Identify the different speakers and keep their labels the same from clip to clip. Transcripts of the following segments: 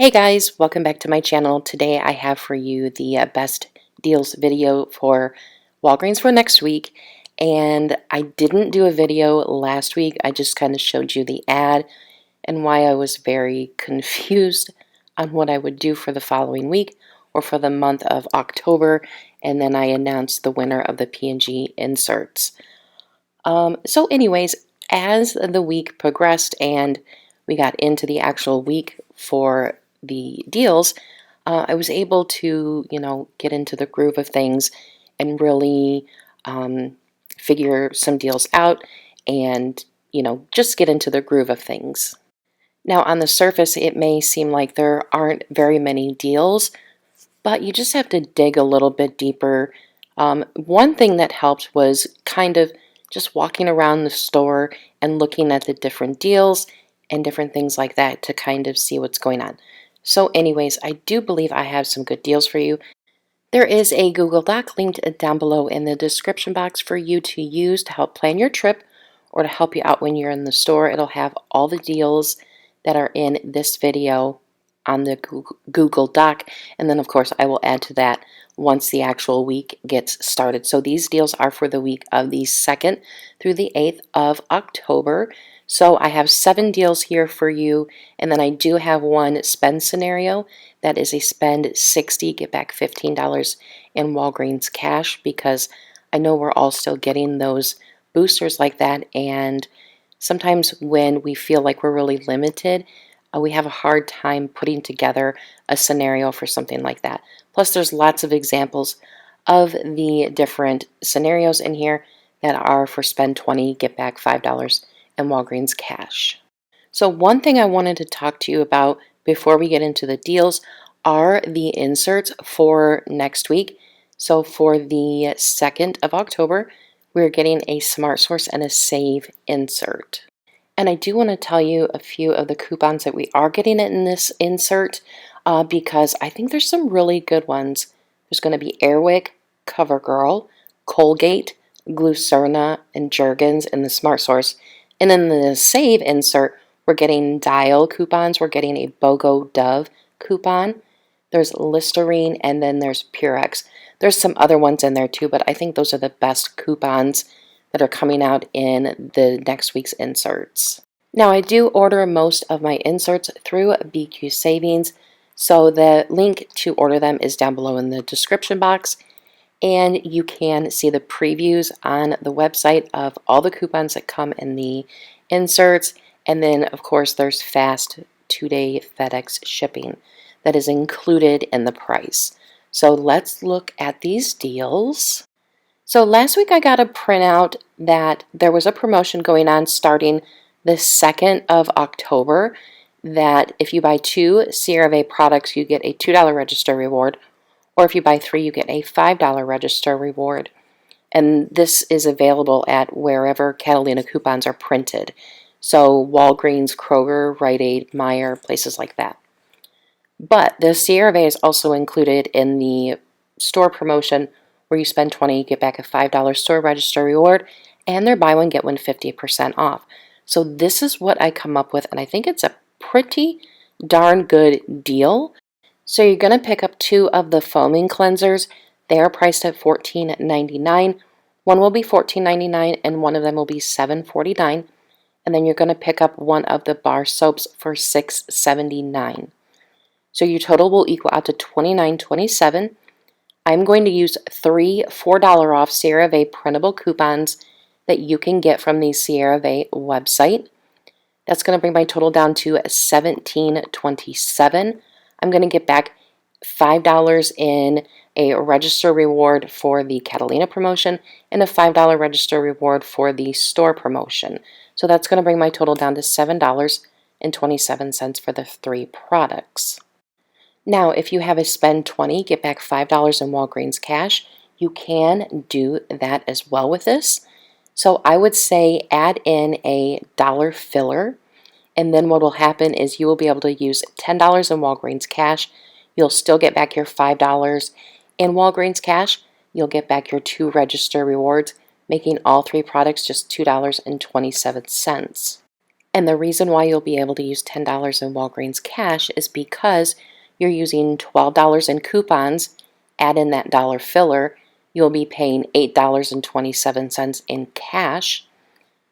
Speaker 1: Hey guys, welcome back to my channel. Today I have for you the best deals video for Walgreens for next week. And I didn't do a video last week. I just kind of showed you the ad and why I was very confused on what I would do for the following week or for the month of October. And then I announced the winner of the P&G inserts. So anyways, as the week progressed and we got into the actual week for the deals, I was able to, get into the groove of things and really figure some deals out and, just get into the groove of things. Now, on the surface, it may seem like there aren't very many deals, but you just have to dig a little bit deeper. One thing that helped was kind of just walking around the store and looking at the different deals and different things like that to kind of see what's going on. So anyways, I do believe I have some good deals for you. There is a Google Doc linked down below in the description box for you to use to help plan your trip or to help you out when you're in the store. It'll have all the deals that are in this video on the Google Doc, and then of course I will add to that once the actual week gets started. So these deals are for the week of the 2nd through the 8th of October. So I have 7 deals here for you, and then I do have one spend scenario that is a spend 60, get back $15 in Walgreens cash, because I know we're all still getting those boosters like that, and sometimes when we feel like we're really limited, we have a hard time putting together a scenario for something like that. Plus, there's lots of examples of the different scenarios in here that are for spend 20, get back $5 in Walgreens cash. So one thing I wanted to talk to you about before we get into the deals are the inserts for next week. So for the 2nd of October, we're getting a Smart Source and a Save insert. And I do want to tell you a few of the coupons that we are getting in this insert because I think there's some really good ones. There's going to be Airwick, CoverGirl, Colgate, Glucerna, and Jergens in the Smart Source. And in the Save insert, we're getting Dial coupons. We're getting a BOGO Dove coupon. There's Listerine, and then there's Purex. There's some other ones in there too, but I think those are the best coupons that are coming out in the next week's inserts. Now, I do order most of my inserts through BQ Savings, so the link to order them is down below in the description box, and you can see the previews on the website of all the coupons that come in the inserts, and then of course there's fast 2-day FedEx shipping that is included in the price. So let's look at these deals. So last week I got a printout that there was a promotion going on starting the 2nd of October that if you buy 2 CeraVe products, you get a $2 register reward, or if you buy 3, you get a $5 register reward. And this is available at wherever Catalina coupons are printed. So Walgreens, Kroger, Rite Aid, Meijer, places like that. But the CeraVe is also included in the store promotion where you spend 20, you get back a $5 store register reward, and they're buy one, get one 50% off. So this is what I come up with, and I think it's a pretty darn good deal. So you're going to pick up 2 of the foaming cleansers. They are priced at $14.99. One will be $14.99, and one of them will be $7.49. And then you're going to pick up one of the bar soaps for $6.79. So your total will equal out to $29.27. I'm going to use 3 $4 off CeraVe printable coupons that you can get from the CeraVe website. That's going to bring my total down to $17.27. I'm going to get back $5 in a register reward for the Catalina promotion and a $5 register reward for the store promotion. So that's going to bring my total down to $7.27 for the 3 products. Now, if you have a spend 20, get back $5 in Walgreens cash, you can do that as well with this. So I would say add in a dollar filler, and then what will happen is you will be able to use $10 in Walgreens cash. You'll still get back your $5 in Walgreens cash. You'll get back your 2 register rewards, making all 3 products just $2.27. And the reason why you'll be able to use $10 in Walgreens cash is because you're using $12 in coupons, add in that dollar filler, you'll be paying $8.27 in cash.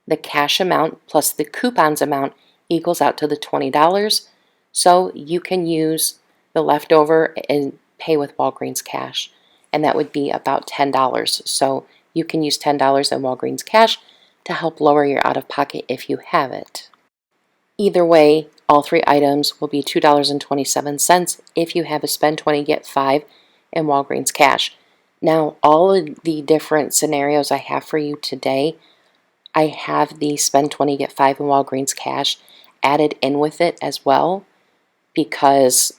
Speaker 1: The cash amount plus the coupons amount equals out to the $20. So you can use the leftover and pay with Walgreens cash. And that would be about $10. So you can use $10 in Walgreens cash to help lower your out-of-pocket if you have it. Either way, all three items will be $2.27 if you have a spend 20 get 5 in Walgreens cash. Now, all of the different scenarios I have for you today, I have the spend 20 get 5 in Walgreens cash added in with it as well, because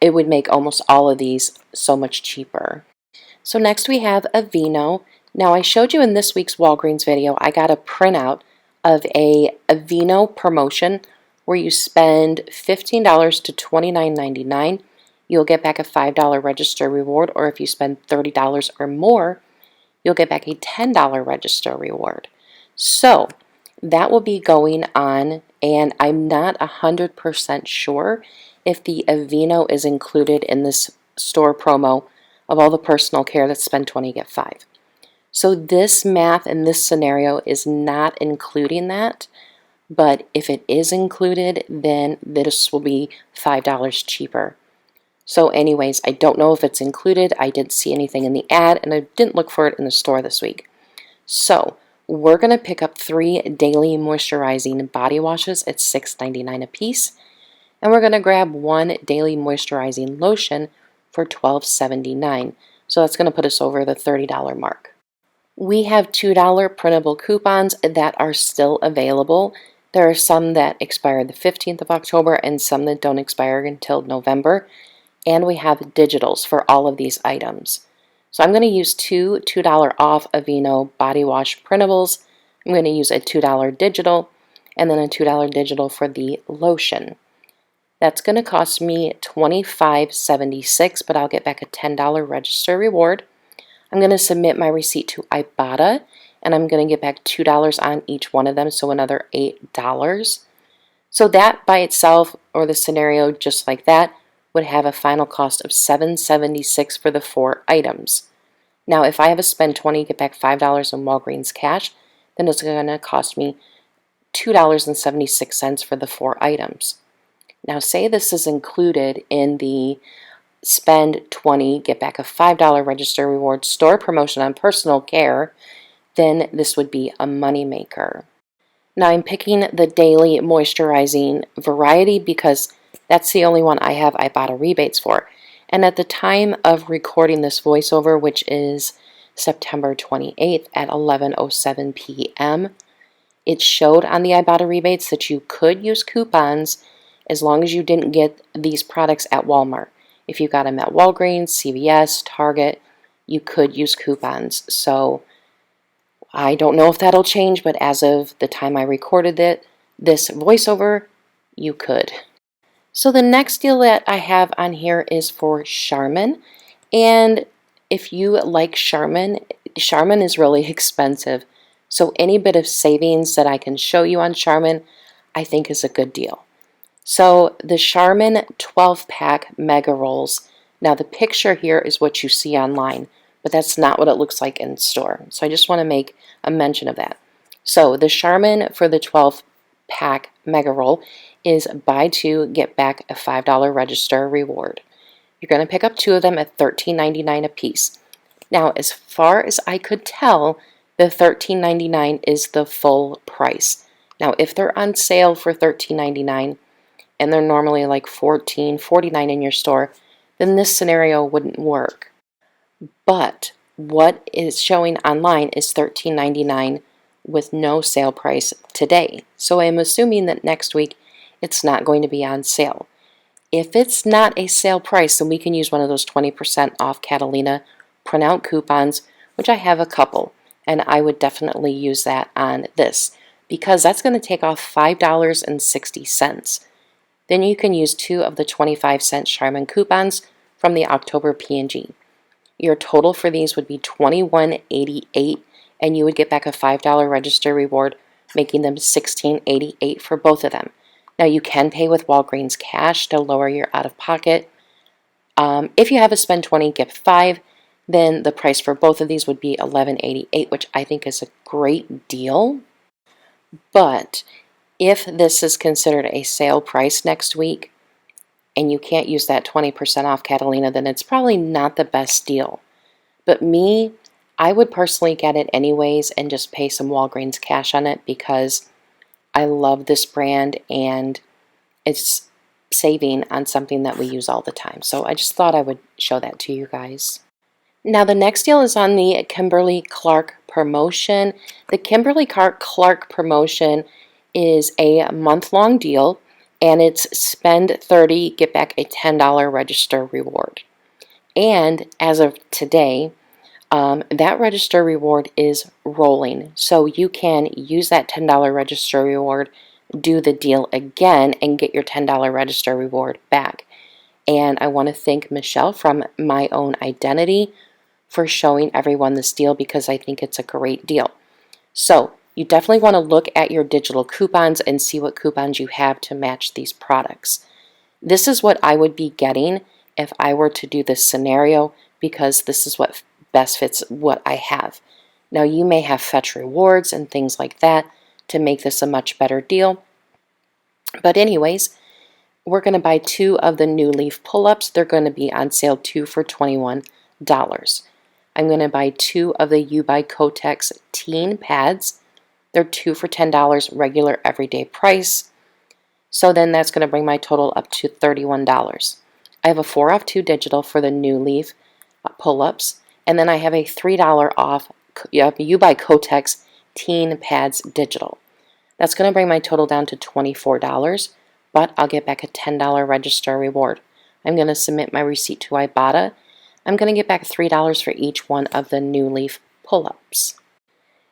Speaker 1: it would make almost all of these so much cheaper. So next we have Aveeno. Now, I showed you in this week's Walgreens video, I got a printout of a Aveeno promotion where you spend $15 to $29.99. You'll get back a $5 register reward, or if you spend $30 or more, you'll get back a $10 register reward. So that will be going on, and I'm not 100% sure if the Aveeno is included in this store promo of all the personal care that's spend 20 get 5. So this math in this scenario is not including that, but if it is included, then this will be $5 cheaper. So anyways, I don't know if it's included. I didn't see anything in the ad, and I didn't look for it in the store this week. So we're going to pick up 3 daily moisturizing body washes at $6.99 a piece, and we're going to grab 1 daily moisturizing lotion for $12.79. So that's going to put us over the $30 mark. We have $2 printable coupons that are still available. There are some that expire the 15th of October and some that don't expire until November. And we have digitals for all of these items. So I'm going to use 2 $2 off Aveeno body wash printables. I'm going to use a $2 digital and then a $2 digital for the lotion. That's going to cost me $25.76, but I'll get back a $10 register reward. I'm going to submit my receipt to Ibotta, and I'm going to get back $2 on each one of them, so another $8. So that by itself, or the scenario just like that, would have a final cost of $7.76 for the 4 items. Now, if I have a spend 20, get back $5 in Walgreens cash, then it's going to cost me $2.76 for the 4 items. Now, say this is included in the spend 20, get back a $5 register reward store promotion on personal care, then this would be a moneymaker. Now, I'm picking the daily moisturizing variety because that's the only one I have Ibotta rebates for. And at the time of recording this voiceover, which is September 28th at 11:07 p.m., it showed on the Ibotta rebates that you could use coupons as long as you didn't get these products at Walmart. If you got them at Walgreens, CVS, Target, you could use coupons. So I don't know if that'll change, but as of the time I recorded this voiceover, you could. So the next deal that I have on here is for Charmin. And if you like Charmin, Charmin is really expensive. So any bit of savings that I can show you on Charmin, I think is a good deal. So the Charmin 12-pack Mega Rolls. Now the picture here is what you see online, but that's not what it looks like in store. So I just want to make a mention of that. So the Charmin for the 12-pack Mega Roll is buy 2, get back a $5 register reward. You're going to pick up 2 of them at $13.99 a piece. Now, as far as I could tell, the $13.99 is the full price. Now, if they're on sale for $13.99, and they're normally like $14.49 in your store, then this scenario wouldn't work. But what is showing online is $13.99 with no sale price today. So I'm assuming that next week it's not going to be on sale. If it's not a sale price, then we can use one of those 20% off Catalina printout coupons, which I have a couple, and I would definitely use that on this because that's going to take off $5.60. Then you can use 2 of the 25-cent Charmin coupons from the October P&G. Your total for these would be $21.88, and you would get back a $5 register reward making them $16.88 for both of them. Now you can pay with Walgreens cash to lower your out-of-pocket. If you have a spend 20, get 5, then the price for both of these would be $11.88, which I think is a great deal. But if this is considered a sale price next week and you can't use that 20% off, Catalina, then it's probably not the best deal. But me, I would personally get it anyways and just pay some Walgreens cash on it because I love this brand and it's saving on something that we use all the time. So I just thought I would show that to you guys. Now the next deal is on the Kimberly Clark promotion. The Kimberly Clark promotion is a month-long deal, and it's spend 30, get back a $10 register reward. And as of today, that register reward is rolling. So you can use that $10 register reward, do the deal again, and get your $10 register reward back. And I want to thank Michelle from My Own Identity for showing everyone this deal because I think it's a great deal. So you definitely want to look at your digital coupons and see what coupons you have to match these products. This is what I would be getting if I were to do this scenario because this is what best fits what I have. Now you may have fetch rewards and things like that to make this a much better deal. But anyways, we're going to buy 2 of the New Leaf pull-ups. They're going to be on sale 2 for $21. I'm going to buy 2 of the U by Kotex teen pads. They're 2 for $10, regular everyday price. So then that's going to bring my total up to $31. I have a 4 off 2 digital for the New Leaf pull-ups. And then I have a $3 off U by Kotex teen pads digital. That's going to bring my total down to $24, but I'll get back a $10 register reward. I'm going to submit my receipt to Ibotta. I'm going to get back $3 for each one of the New Leaf pull-ups.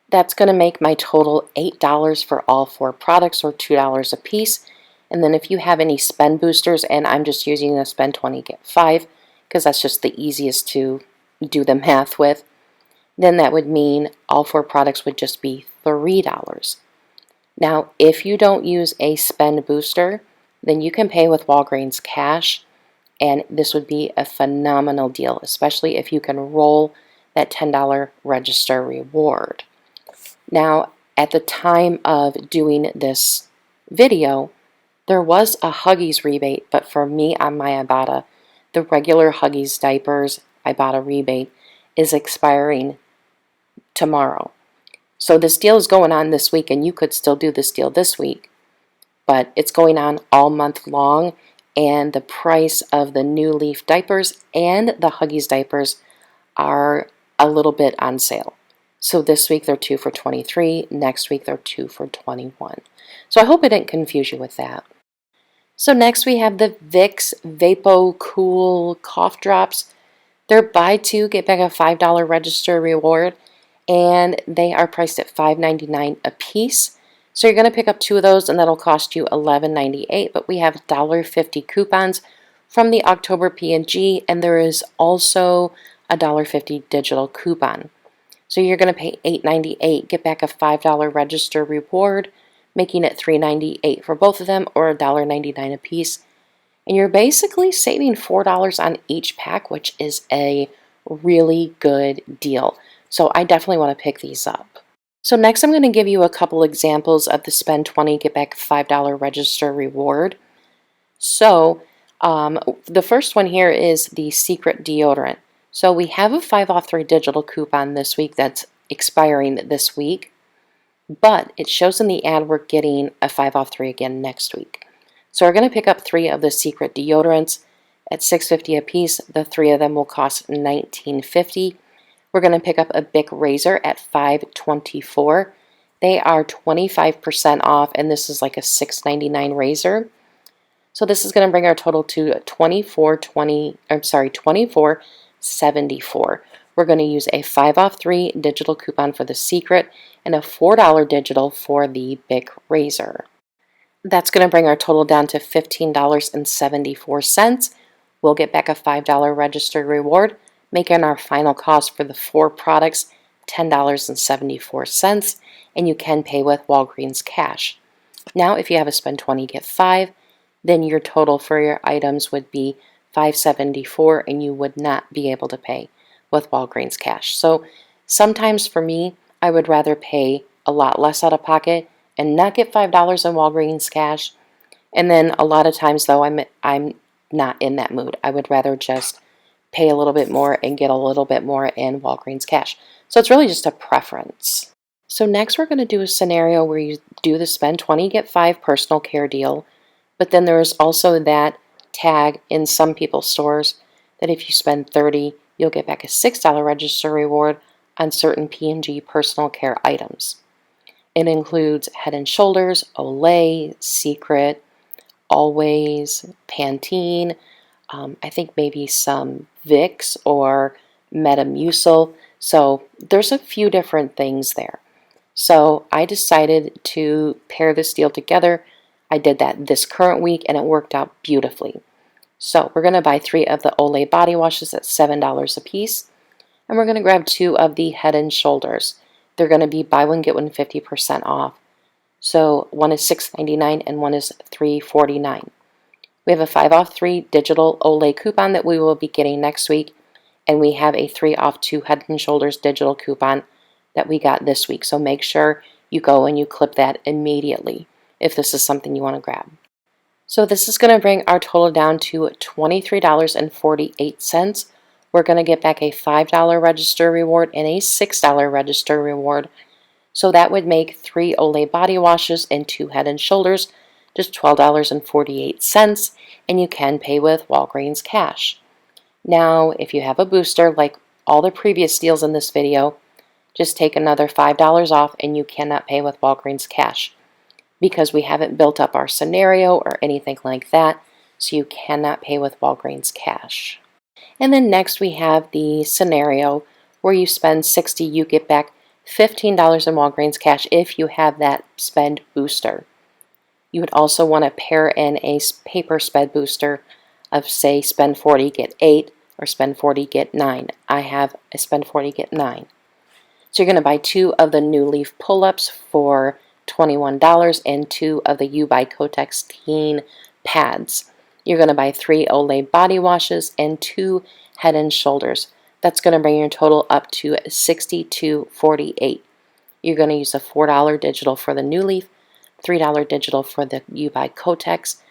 Speaker 1: That's going to make my total $8 for all 4 products, or $2 a piece. And then if you have any spend boosters, and I'm just using the spend 20, get 5, because that's just the easiest to do the math with, then that would mean all 4 products would just be $3. Now, if you don't use a spend booster, then you can pay with Walgreens cash, and this would be a phenomenal deal, especially if you can roll that $10 register reward. Now, at the time of doing this video, there was a Huggies rebate, but for me on my Ibotta, the regular Huggies diapers Ibotta rebate is expiring tomorrow. So this deal is going on this week, and you could still do this deal this week, but it's going on all month long, and the price of the New Leaf diapers and the Huggies diapers are a little bit on sale. So this week they're 2 for $23, next week they're 2 for $21. So I hope I didn't confuse you with that. So next we have the Vicks Vapo Cool Cough Drops. They're buy 2, get back a $5 register reward, and they are priced at $5.99 a piece. So you're going to pick up 2 of those, and that'll cost you $11.98, but we have $1.50 coupons from the October P&G, and there is also a $1.50 digital coupon. So you're going to pay $8.98, get back a $5 register reward, making it $3.98 for both of them, or $1.99 a piece. And you're basically saving $4 on each pack, which is a really good deal. So I definitely want to pick these up. So next I'm going to give you a couple examples of the spend 20, get back $5 register reward. So the first one here is the Secret Deodorant. So we have a 5 off 3 digital coupon this week that's expiring this week, but it shows in the ad we're getting a 5 off 3 again next week. So we're going to pick up 3 of the Secret Deodorants at $6.50 a piece. The 3 of them will cost $19.50. We're going to pick up a Bic razor at $5.24. They are 25% off, and this is like a $6.99 razor. So this is going to bring our total to $24.74. We're going to use a 5 off 3 digital coupon for the Secret and a $4 digital for the Bic razor. That's going to bring our total down to $15.74. We'll get back a $5 registered reward, making our final cost for the 4 products $10.74, and you can pay with Walgreens cash. Now, if you have a spend 20, get 5, then your total for your items would be $5.74, and you would not be able to pay with Walgreens cash. So sometimes for me, I would rather pay a lot less out of pocket and not get $5 in Walgreens cash. And then a lot of times, though, I'm not in that mood. I would rather just pay a little bit more and get a little bit more in Walgreens cash. So it's really just a preference. So next we're going to do a scenario where you do the spend 20, get 5 personal care deal. But then there is also that tag in some people's stores that if you spend 30, you'll get back a $6 register reward on certain P&G personal care items. It includes Head & Shoulders, Olay, Secret, Always, Pantene, I think maybe some Vicks or Metamucil. So there's a few different things there. So I decided to pair this deal together. I did that this current week and it worked out beautifully. So we're going to buy 3 of the Olay body washes at $7 a piece. And we're going to grab 2 of the Head & Shoulders. They're going to be buy one, get one 50% off. So one is $6.99 and one is $3.49. We have a 5 off 3 digital Olay coupon that we will be getting next week. And we have a 3 off 2 Head & Shoulders digital coupon that we got this week. So make sure you go and you clip that immediately if this is something you want to grab. So this is going to bring our total down to $23.48. We're going to get back a $5 register reward and a $6 register reward. So that would make 3 Olay body washes and 2 Head & Shoulders just $12.48, and you can pay with Walgreens cash. Now, if you have a booster like all the previous deals in this video, just take another $5 off and you cannot pay with Walgreens cash because we haven't built up our scenario or anything like that, so you cannot pay with Walgreens cash. And then next we have the scenario where you spend 60, you get back $15 in Walgreens cash if you have that spend booster. You would also want to pair in a paper spend booster of, say, spend 40, get 8, or spend 40, get 9. I have a spend 40, get 9. So you're going to buy 2 of the New Leaf pull-ups for $21 and 2 of the U by Kotex Teen pads. You're going to buy 3 Olay body washes and 2 Head & Shoulders. That's going to bring your total up to $62.48. You're going to use a $4 digital for the New Leaf, $3 digital for the U by Kotex,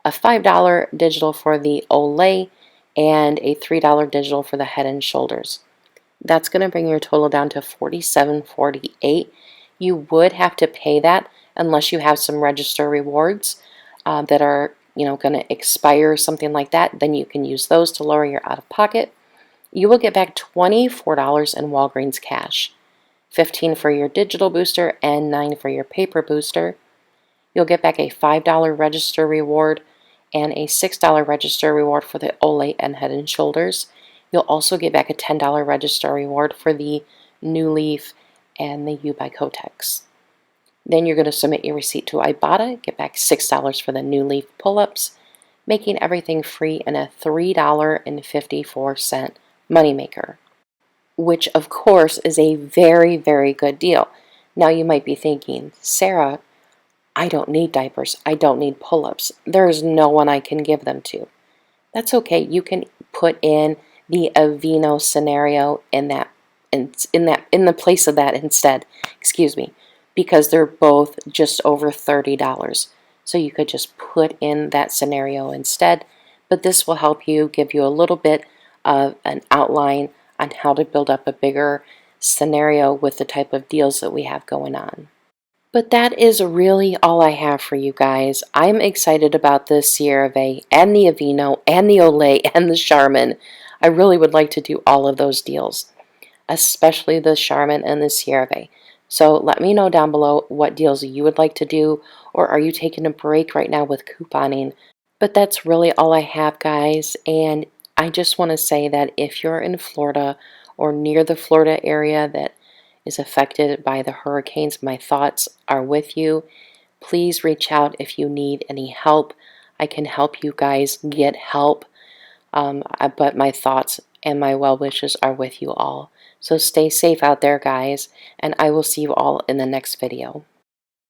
Speaker 1: a $5 digital for the Olay, and a $3 digital for the Head & Shoulders. That's going to bring your total down to $47.48. You would have to pay that unless you have some register rewards that are going to expire, something like that. Then you can use those to lower your out-of-pocket. You will get back $24 in Walgreens cash, $15 for your digital booster and $9 for your paper booster. You'll get back a $5 register reward and a $6 register reward for the Olay and Head & Shoulders. You'll also get back a $10 register reward for the New Leaf and the U by Kotex. Then you're going to submit your receipt to Ibotta, get back $6 for the New Leaf pull-ups, making everything free and a $3.54 moneymaker, which of course is a very, very good deal. Now you might be thinking, Sarah, I don't need diapers. I don't need pull-ups. There's no one I can give them to. That's okay. You can put in the Aveeno scenario in the place of that instead. Excuse me, because they're both just over $30. So you could just put in that scenario instead. But this will help you, give you a little bit of an outline on how to build up a bigger scenario with the type of deals that we have going on. But that is really all I have for you guys. I'm excited about the CeraVe and the Aveeno and the Olay and the Charmin. I really would like to do all of those deals, especially the Charmin and the CeraVe. So let me know down below what deals you would like to do, or are you taking a break right now with couponing? But that's really all I have, guys. And I just want to say that if you're in Florida or near the Florida area that is affected by the hurricanes, my thoughts are with you. Please reach out if you need any help. I can help you guys get help, but my thoughts and my well wishes are with you all. So stay safe out there, guys, and I will see you all in the next video.